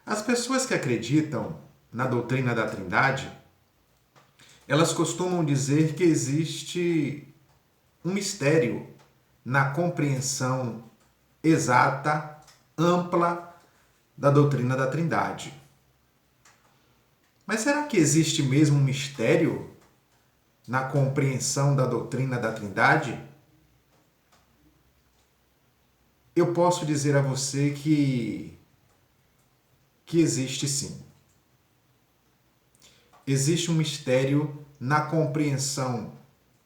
As pessoas que acreditam na doutrina da Trindade, elas costumam dizer que existe um mistério na compreensão exata, ampla da doutrina da Trindade. Mas será que existe mesmo um mistério na compreensão da doutrina da Trindade? Eu posso dizer a você que existe sim. Existe um mistério na compreensão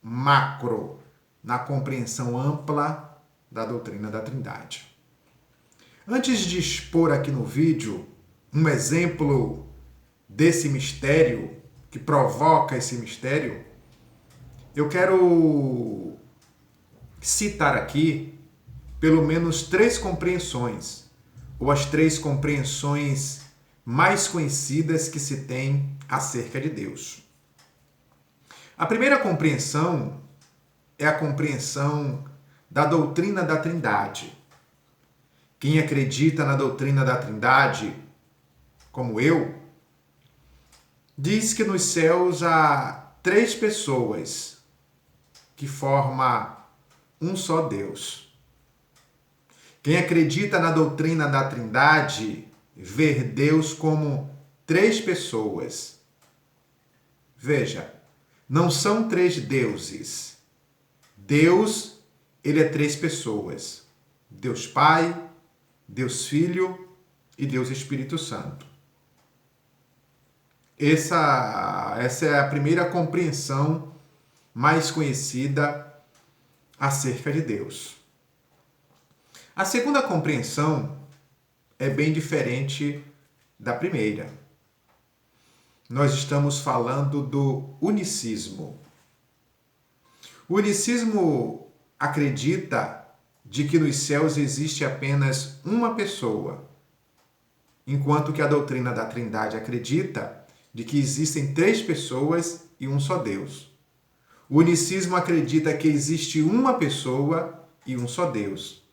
macro, na compreensão ampla da doutrina da Trindade. Antes de expor aqui no vídeo um exemplo desse mistério, que provoca esse mistério, eu quero citar aqui pelo menos 3 compreensões, ou as 3 compreensões mais conhecidas que se tem acerca de Deus. A primeira compreensão é a compreensão da doutrina da Trindade. Quem acredita na doutrina da Trindade, como eu, diz que nos céus há 3 pessoas que formam um só Deus. Quem acredita na doutrina da Trindade vê Deus como 3 pessoas. Veja, não são 3 deuses. Deus, ele é 3 pessoas. Deus Pai, Deus Filho e Deus Espírito Santo. Essa é a primeira compreensão mais conhecida acerca de Deus. A segunda compreensão é bem diferente da primeira. Nós estamos falando do unicismo. O unicismo acredita de que nos céus existe apenas uma pessoa, enquanto que a doutrina da Trindade acredita de que existem 3 pessoas e um só Deus. O unicismo acredita que existe uma pessoa e um só Deus.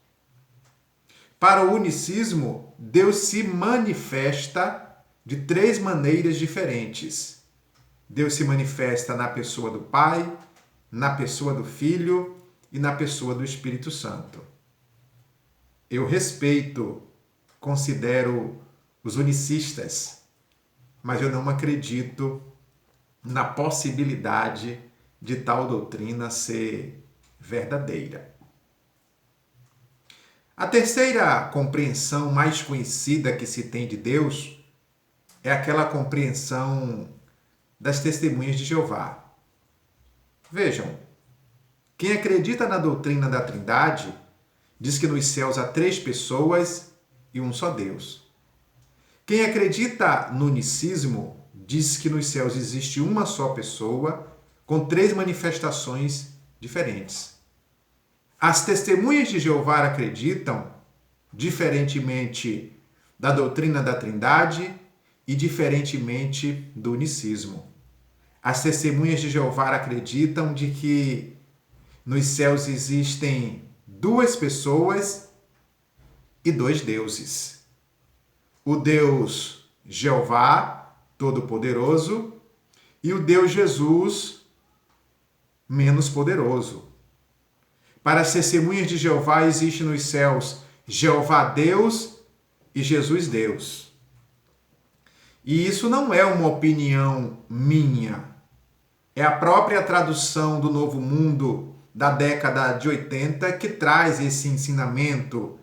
Para o unicismo, Deus se manifesta de 3 maneiras diferentes. Deus se manifesta na pessoa do Pai, na pessoa do Filho e na pessoa do Espírito Santo. Eu respeito, considero os unicistas, mas eu não acredito na possibilidade de tal doutrina ser verdadeira. A terceira compreensão mais conhecida que se tem de Deus é aquela compreensão das testemunhas de Jeová. Vejam, quem acredita na doutrina da Trindade diz que nos céus há 3 pessoas e um só Deus. Quem acredita no unicismo diz que nos céus existe uma só pessoa com 3 manifestações diferentes. As testemunhas de Jeová acreditam, diferentemente da doutrina da Trindade e diferentemente do unicismo. As testemunhas de Jeová acreditam de que nos céus existem 2 pessoas e 2 deuses. O Deus Jeová, Todo-Poderoso, e o Deus Jesus, menos poderoso. Para as testemunhas de Jeová existe nos céus Jeová Deus e Jesus Deus. E isso não é uma opinião minha. É a própria tradução do Novo Mundo da década de 80 que traz esse ensinamento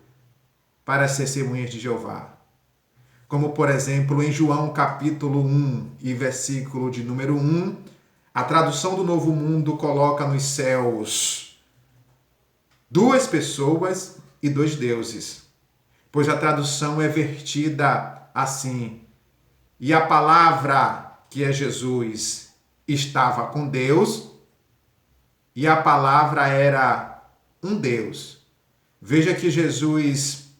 para as testemunhas de Jeová. Como, por exemplo, em João capítulo 1 e versículo de número 1, a tradução do Novo Mundo coloca nos céus 2 pessoas e 2 deuses, pois a tradução é vertida assim: e a palavra, que é Jesus, estava com Deus, e a palavra era um Deus. Veja que Jesus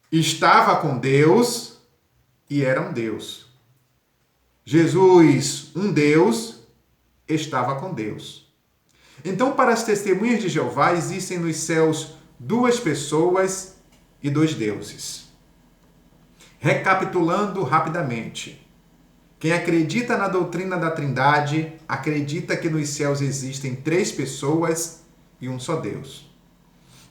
estava com Deus e era um Deus. Jesus, um Deus, estava com Deus. Então, para as testemunhas de Jeová, existem nos céus 2 pessoas e 2 deuses. Recapitulando rapidamente. Quem acredita na doutrina da Trindade, acredita que nos céus existem 3 pessoas e um só Deus.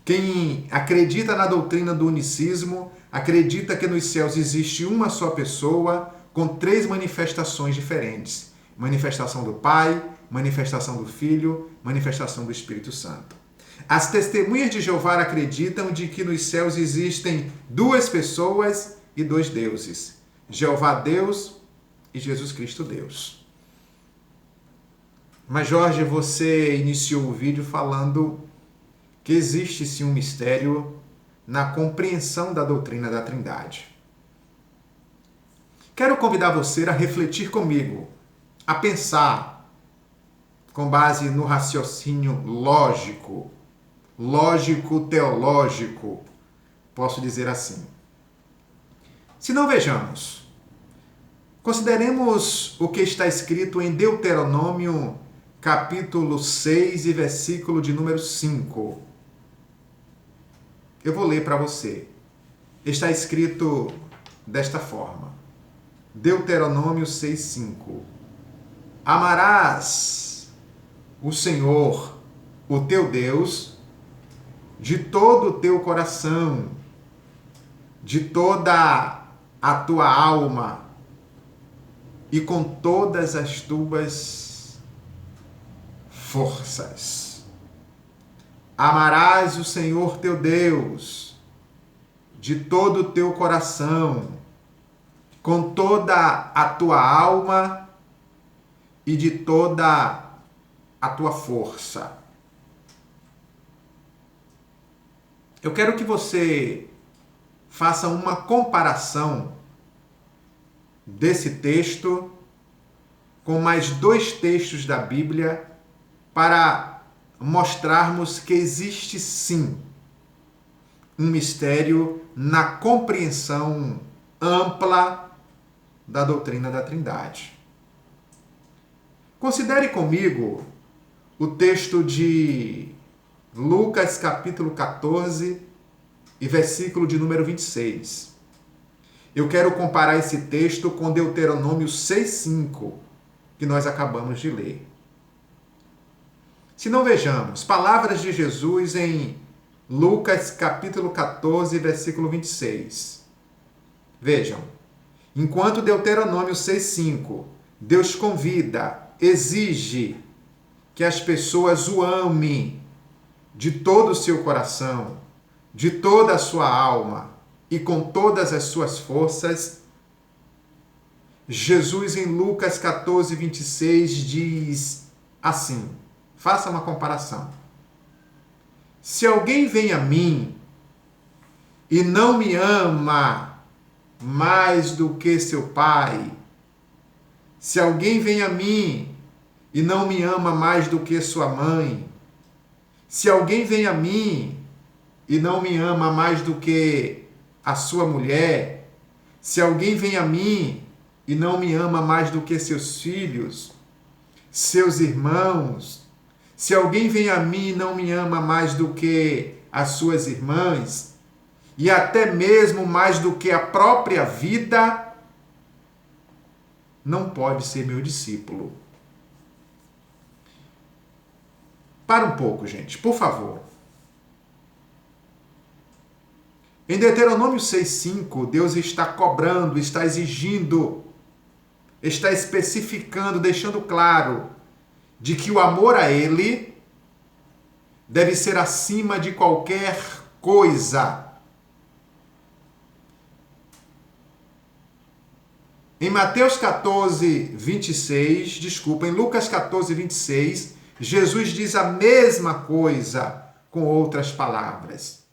Quem acredita na doutrina do unicismo, acredita que nos céus existe uma só pessoa com 3 manifestações diferentes. Manifestação do Pai, manifestação do Filho, manifestação do Espírito Santo. As testemunhas de Jeová acreditam de que nos céus existem 2 pessoas e 2 deuses. Jeová Deus e Jesus Cristo Deus. Mas Jorge, você iniciou o vídeo falando que existe sim um mistério na compreensão da doutrina da Trindade. Quero convidar você a refletir comigo, a pensar com base no raciocínio lógico-teológico, posso dizer assim. Se não, vejamos. Consideremos o que está escrito em Deuteronômio, capítulo 6 e versículo de número 5. Eu vou ler para você. Está escrito desta forma. Deuteronômio 6:5. Amarás o Senhor, o teu Deus, de todo o teu coração, de toda a tua alma e com todas as tuas forças. Amarás o Senhor teu Deus de todo o teu coração, com toda a tua alma e de toda a tua força. Eu quero que você faça uma comparação desse texto com mais 2 textos da Bíblia para mostrarmos que existe sim um mistério na compreensão ampla da doutrina da Trindade. Considere comigo o texto de Lucas capítulo 14 e versículo de número 26. Eu quero comparar esse texto com Deuteronômio 6:5, que nós acabamos de ler. Se não, vejamos, palavras de Jesus em Lucas capítulo 14, versículo 26. Vejam, enquanto Deuteronômio 6:5, Deus convida, exige que as pessoas o amem de todo o seu coração, de toda a sua alma e com todas as suas forças, Jesus em Lucas 14, 26 diz assim, faça uma comparação. Se alguém vem a mim e não me ama mais do que seu pai, se alguém vem a mim e não me ama mais do que sua mãe, se alguém vem a mim e não me ama mais do que a sua mulher, se alguém vem a mim e não me ama mais do que seus filhos, seus irmãos, se alguém vem a mim e não me ama mais do que as suas irmãs, e até mesmo mais do que a própria vida, não pode ser meu discípulo. Para um pouco, gente, por favor. Em Deuteronômio 6:5, Deus está cobrando, está exigindo, está especificando, deixando claro de que o amor a Ele deve ser acima de qualquer coisa. Em Mateus 14, 26, em Lucas 14, 26, Jesus diz a mesma coisa com outras palavras.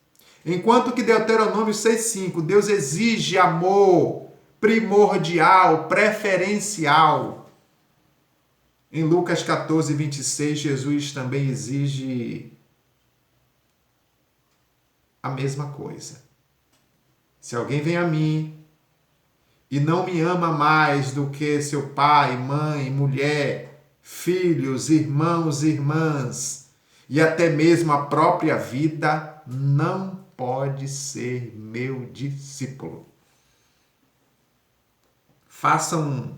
Enquanto que Deuteronômio 6:5, Deus exige amor primordial, preferencial. Em Lucas 14, 26, Jesus também exige a mesma coisa. Se alguém vem a mim e não me ama mais do que seu pai, mãe, mulher, filhos, irmãos, irmãs e até mesmo a própria vida, não pode ser meu discípulo. façam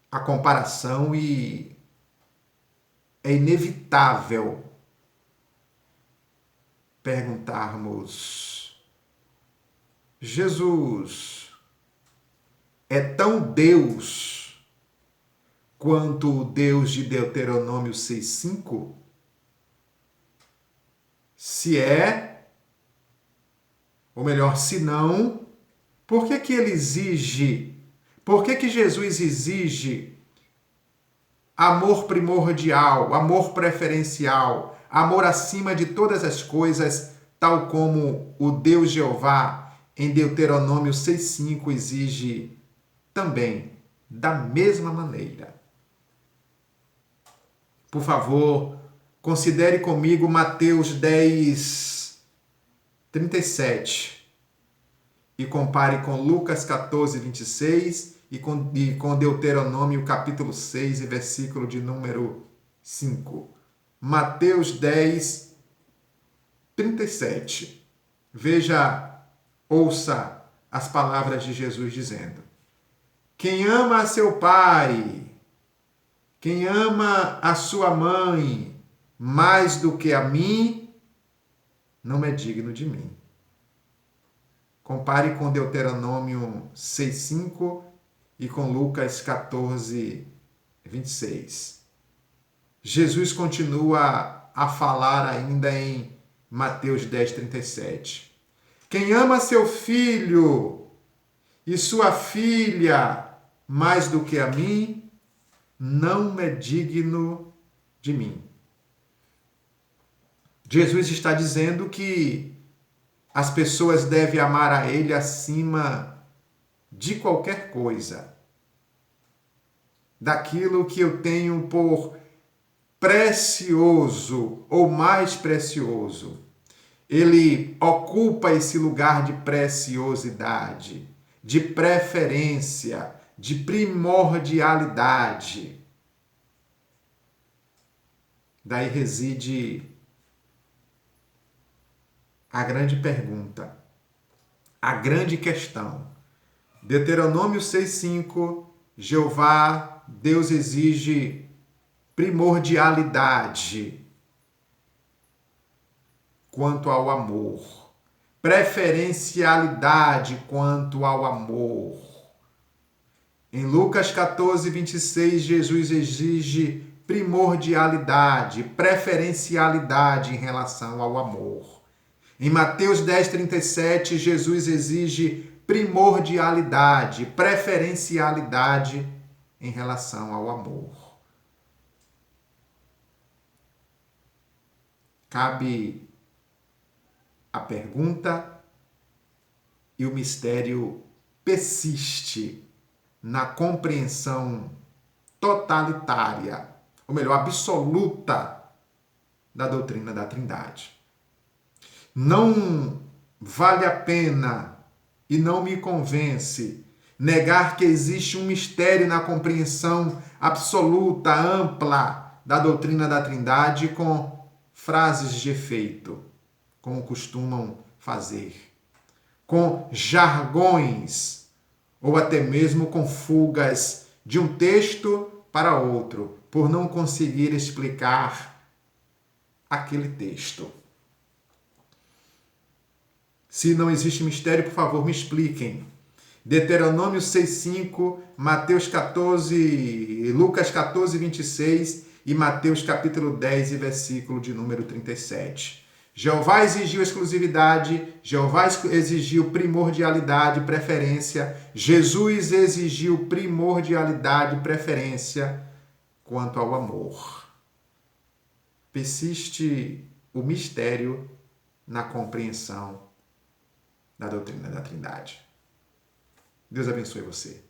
a comparação e é inevitável perguntarmos: Jesus é tão Deus quanto o Deus de Deuteronômio 6,5? Se é, ou melhor, se não, por que que ele exige, por que que Jesus exige amor primordial, amor preferencial, amor acima de todas as coisas, tal como o Deus Jeová em Deuteronômio 6,5 exige também, da mesma maneira? Por favor, considere comigo Mateus 10:37 e compare com Lucas 14:26 e com Deuteronômio capítulo 6 e versículo de número 5. Mateus 10:37. Veja, ouça as palavras de Jesus dizendo: quem ama a seu pai, quem ama a sua mãe mais do que a mim, não é digno de mim. Compare com Deuteronômio 6,5 e com Lucas 14:26. Jesus continua a falar ainda em Mateus 10:37. Quem ama seu filho e sua filha mais do que a mim, não é digno de mim. Jesus está dizendo que as pessoas devem amar a Ele acima de qualquer coisa, daquilo que eu tenho por precioso ou mais precioso. Ele ocupa esse lugar de preciosidade, de preferência, de primordialidade. Daí reside a grande pergunta, a grande questão. Deuteronômio 6,5, Jeová, Deus exige primordialidade quanto ao amor, preferencialidade quanto ao amor. Em Lucas 14:26, Jesus exige primordialidade, preferencialidade em relação ao amor. Em Mateus 10:37, Jesus exige primordialidade, preferencialidade em relação ao amor. Cabe a pergunta e o mistério persiste na compreensão totalitária, ou melhor, absoluta da doutrina da Trindade. Não vale a pena e não me convence negar que existe um mistério na compreensão absoluta, ampla da doutrina da Trindade com frases de efeito, como costumam fazer, com jargões ou até mesmo com fugas de um texto para outro, por não conseguir explicar aquele texto. Se não existe mistério, por favor, me expliquem. Deuteronômio 6,5, Mateus 14, Lucas 14:26 e Mateus capítulo 10 e versículo de número 37. Jeová exigiu exclusividade, Jeová exigiu primordialidade, preferência. Jesus exigiu primordialidade, preferência quanto ao amor. Persiste o mistério na compreensão da doutrina da Trindade. Deus abençoe você.